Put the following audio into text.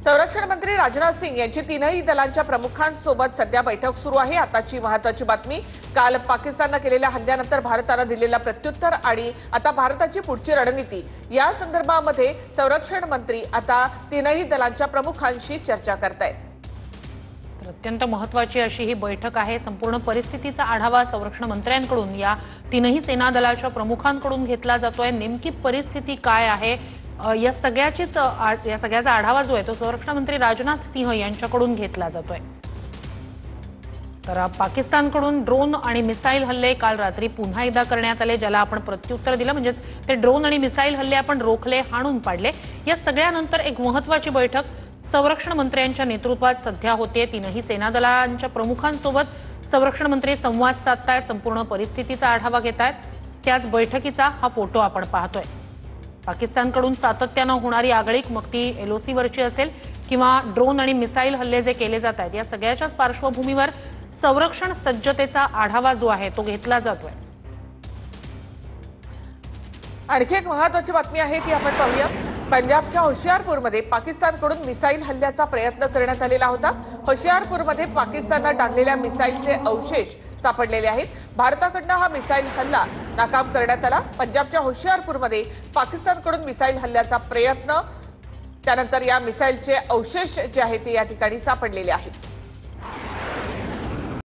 संरक्षण मंत्री राजनाथ सिंह यांची तीनही दलांच्या प्रमुखांसोबत सध्या बैठक सुरू आहे। आताची महत्त्वाची बातमी, काल पाकिस्तानने केलेल्या हल्ल्यानंतर भारताने दिलेला प्रत्युत्तर आणि आता भारताची पुढची रणनीती या संदर्भामध्ये संरक्षण मंत्री आता तीनही दलांच्या प्रमुखांशी चर्चा करतायत। अत्यंत महत्त्वाची अशी ही बैठक आहे। संपूर्ण परिस्थितीचा आढावा संरक्षण मंत्र्यांकडून या तीनही सेना दलाच्या प्रमुखांकडून घेतला जातोय। नेमकी परिस्थिती काय आहे या सगळ्याचा आढावा जो आहे तो संरक्षण मंत्री राजनाथ सिंह यांच्याकडून घेतला जातोय। तर पाकिस्तानकडून ड्रोन आणि मिसाईल हल्ले काल रात्री पुन्हा एकदा करण्यात आले, ज्याला आपण प्रत्युत्तर दिलं। म्हणजे ते ड्रोन आणि मिसाईल हल्ले आपण रोखले, हाणून पाडले। या सगळ्यानंतर एक महत्त्वाची बैठक संरक्षण मंत्र्यांच्या नेतृत्वात सध्या होते। तीनही सेना दलांच्या प्रमुखांसोबत संरक्षण मंत्री संवाद साधतायत, संपूर्ण परिस्थितीचा आढावा घेतायत। त्याच बैठकीचा हा फोटो आपण पाहतोय। पाकिस्तानकडून सातत्याने होणारी आगळीक, मग ती LOC वरची असेल किंवा ड्रोन आणि मिसाईल हल्ले जे केले जात आहेत, या सगळ्याच्याच पार्श्वभूमीवर संरक्षण सज्जतेचा आढावा जो आहे तो घेतला जातोय। आणखी एक महत्त्वाची बातमी आहे ती आपण पाहूया। पंजाबच्या होशियारपूरमध्ये पाकिस्तानकडून मिसाईल हल्ल्याचा प्रयत्न करण्यात आलेला होता। होशियारपूरमध्ये पाकिस्तानने टाकलेल्या मिसाईलचे अवशेष सापडलेले आहेत। भारताकडून हा मिसाईल हल्ला नाकाम करण्यात आला। पंजाबच्या होशियारपूरमध्ये पाकिस्तानकडून मिसाईल हल्ल्याचा प्रयत्न, त्यानंतर या मिसाईलचे अवशेष जे आहेत ते या ठिकाणी सापडलेले आहेत।